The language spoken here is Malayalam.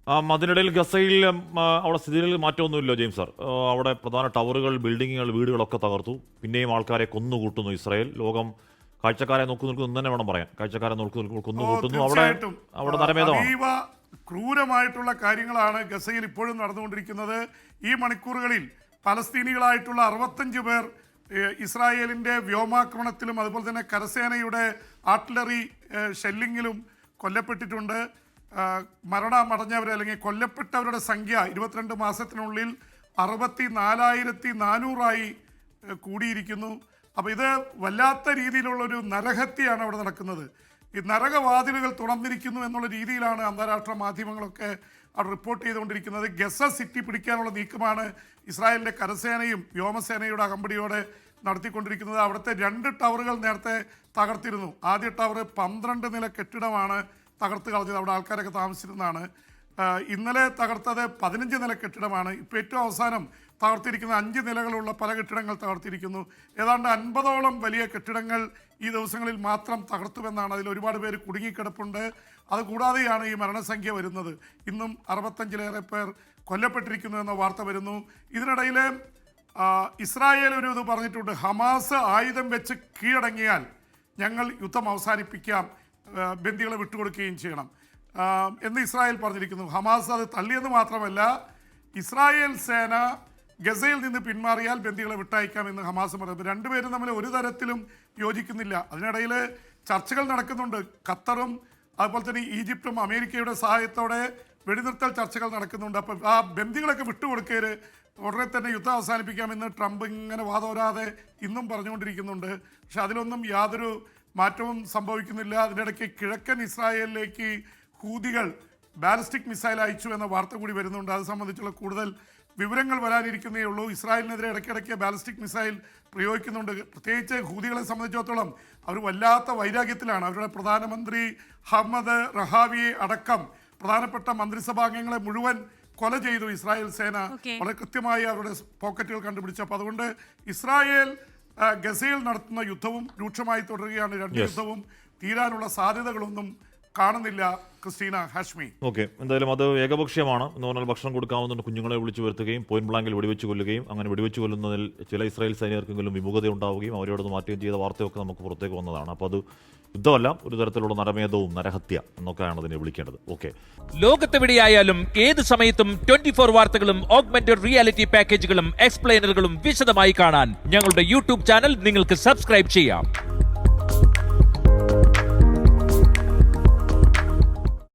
അതിനിടയിൽ ഗസയിൽ അവിടെ സ്ഥിതിയിൽ മാറ്റമൊന്നുമില്ല ജെയിംസ് സാർ. അവിടെ പ്രധാന ടവറുകൾ, ബിൽഡിങ്ങുകൾ, വീടുകളൊക്കെ തകർത്തു. പിന്നെയും ആൾക്കാരെ കൊന്നുകൂട്ടുന്നു ഇസ്രായേൽ. ലോകം കാഴ്ചക്കാരെ നോക്കുന്നു തന്നെ വേണം പറയാൻ. കാഴ്ചക്കാരെ കൊന്നുകൂട്ടുന്നു. അവിടെ നരമേധമാണ്. ക്രൂരമായിട്ടുള്ള കാര്യങ്ങളാണ് ഗസയിൽ ഇപ്പോഴും നടന്നുകൊണ്ടിരിക്കുന്നത്. ഈ മണിക്കൂറുകളിൽ പലസ്തീനികളായിട്ടുള്ള 65 പേർ ഇസ്രായേലിൻ്റെ വ്യോമാക്രമണത്തിലും അതുപോലെ തന്നെ കരസേനയുടെ ആർട്ടിലറി ഷെല്ലിങ്ങിലും കൊല്ലപ്പെട്ടിട്ടുണ്ട്. മരണമടഞ്ഞവരെ അല്ലെങ്കിൽ കൊല്ലപ്പെട്ടവരുടെ സംഖ്യ 22 മാസത്തിനുള്ളിൽ 64,400 കൂടിയിരിക്കുന്നു. അപ്പോൾ ഇത് വല്ലാത്ത രീതിയിലുള്ളൊരു നരഹത്യയാണ് അവിടെ നടക്കുന്നത്. ഈ നരകവാതിലുകൾ തുറന്നിരിക്കുന്നു എന്നുള്ള രീതിയിലാണ് അന്താരാഷ്ട്ര മാധ്യമങ്ങളൊക്കെ അവിടെ റിപ്പോർട്ട് ചെയ്തുകൊണ്ടിരിക്കുന്നത്. ഗസ സിറ്റി പിടിക്കാനുള്ള നീക്കമാണ് ഇസ്രായേലിൻ്റെ കരസേനയും വ്യോമസേനയുടെ അകമ്പടിയോടെ നടത്തിക്കൊണ്ടിരിക്കുന്നത്. അവിടുത്തെ 2 ടവറുകൾ നേരത്തെ തകർത്തിരുന്നു. ആദ്യ ടവർ 12 നില കെട്ടിടമാണ് തകർത്ത് കളഞ്ഞത്. അവിടെ ആൾക്കാരൊക്കെ താമസിച്ചിരുന്നതാണ്. ഇന്നലെ തകർത്തത് 15 നില കെട്ടിടമാണ്. ഇപ്പോൾ ഏറ്റവും അവസാനം തകർത്തിരിക്കുന്ന 5 നിലകളുള്ള പല കെട്ടിടങ്ങൾ തകർത്തിരിക്കുന്നു. ഏതാണ്ട് 50ഓളം വലിയ കെട്ടിടങ്ങൾ ഈ ദിവസങ്ങളിൽ മാത്രം തകർത്തുവെന്നാണ്. അതിൽ ഒരുപാട് പേര് കുടുങ്ങിക്കിടപ്പുണ്ട്. അതുകൂടാതെയാണ് ഈ മരണസംഖ്യ വരുന്നത്. ഇന്നും 65-ലേറെ പേർ കൊല്ലപ്പെട്ടിരിക്കുന്നു എന്ന വാർത്ത വരുന്നു. ഇതിനിടയിൽ ഇസ്രായേൽ ഒരു ഇത് പറഞ്ഞിട്ടുണ്ട്, ഹമാസ് ആയുധം വെച്ച് കീഴടങ്ങിയാൽ ഞങ്ങൾ യുദ്ധം അവസാനിപ്പിക്കാം, ബന്ദികളെ വിട്ടുകൊടുക്കുകയും ചെയ്യണം എന്ന് ഇസ്രായേൽ പറഞ്ഞിരിക്കുന്നു. ഹമാസ് അത് തള്ളിയെന്ന് മാത്രമല്ല, ഇസ്രായേൽ സേന ഗസയിൽ നിന്ന് പിന്മാറിയാൽ ബന്ദികളെ വിട്ടയക്കാമെന്ന് ഹമാസ് പറയുന്നു. രണ്ടുപേരും തമ്മിൽ ഒരു തരത്തിലും യോജിക്കുന്നില്ല. അതിനിടയിൽ ചർച്ചകൾ നടക്കുന്നുണ്ട്. ഖത്തറും അതുപോലെ തന്നെ ഈജിപ്തും അമേരിക്കയുടെ സഹായത്തോടെ വെടിനിർത്തൽ ചർച്ചകൾ നടക്കുന്നുണ്ട്. അപ്പം ആ ബന്ദികളൊക്കെ വിട്ടുകൊടുക്കരുത്, ഉടനെ തന്നെ യുദ്ധം അവസാനിപ്പിക്കാമെന്ന് ട്രംപ് ഇങ്ങനെ വാദോരാതെ ഇന്നും പറഞ്ഞുകൊണ്ടിരിക്കുന്നുണ്ട്. പക്ഷെ അതിലൊന്നും യാതൊരു മാറ്റവും സംഭവിക്കുന്നില്ല. അതിനിടയ്ക്ക് കിഴക്കൻ ഇസ്രായേലിലേക്ക് ഹൂതികൾ ബാലിസ്റ്റിക് മിസൈൽ അയച്ചു എന്ന വാർത്ത കൂടി വരുന്നുണ്ട്. അത് സംബന്ധിച്ചുള്ള കൂടുതൽ വിവരങ്ങൾ വരാനിരിക്കുന്നേ ഉള്ളൂ. ഇസ്രായേലിനെതിരെ ഇടയ്ക്കിടയ്ക്ക് ബാലിസ്റ്റിക് മിസൈൽ പ്രയോഗിക്കുന്നുണ്ട്. പ്രത്യേകിച്ച് ഹൂതികളെ സംബന്ധിച്ചിടത്തോളം അവർ വല്ലാത്ത വൈരാഗ്യത്തിലാണ്. അവരുടെ പ്രധാനമന്ത്രി ഹമ്മദ് റഹാവിയെ അടക്കം പ്രധാനപ്പെട്ട മന്ത്രിസഭാംഗങ്ങളെ മുഴുവൻ കൊല ചെയ്തു ഇസ്രായേൽ സേന. വളരെ കൃത്യമായി അവരുടെ പോക്കറ്റുകൾ കണ്ടുപിടിച്ചു. അപ്പോൾ അതുകൊണ്ട് ഇസ്രായേൽ ഗസയിൽ നടത്തുന്ന യുദ്ധവും രൂക്ഷമായി തുടരുകയാണ്. 2 യുദ്ധവും തീരാനുള്ള സാധ്യതകളൊന്നും കാണുന്നില്ല. ക്രിസ്റ്റീന, ഹാഷ്മി. ഓക്കെ, എന്തായാലും അത് ഏകപക്ഷീയമാണ് എന്ന് പറഞ്ഞാൽ ഭക്ഷണം കൊടുക്കാവുന്ന കുഞ്ഞുങ്ങളെ വിളിച്ചു വരുത്തുകയും പോയിന്റ് ബ്ലാങ്കിൽ വെടിവെച്ച് കൊല്ലുകയും അങ്ങനെ വെടിവെച്ച് കൊല്ലുന്നതിൽ ചില ഇസ്രായേൽ സൈനികർക്കെങ്കിലും വിമുഖത ഉണ്ടാവുകയും അവരോട് മാറ്റുകയും ചെയ്ത വാർത്തയൊക്കെ നമുക്ക് പുറത്തേക്ക് വന്നതാണ്. അപ്പോൾ അത് യുദ്ധമല്ല, ഒരു തരത്തിലുള്ള നരമേധവും നരഹത്യ എന്നൊക്കെയാണ് അതിനെ വിളിക്കേണ്ടത്. ഓക്കെ, ലോകത്തെവിടെയായാലും ഏത് സമയത്തും 24 വാർത്തകളും ഓഗ്മെന്റഡ് റിയാലിറ്റി പാക്കേജുകളും എക്സ്പ്ലെയിനറുകളും വിശദമായി കാണാൻ ഞങ്ങളുടെ യൂട്യൂബ് ചാനൽ നിങ്ങൾക്ക് സബ്സ്ക്രൈബ് ചെയ്യാം.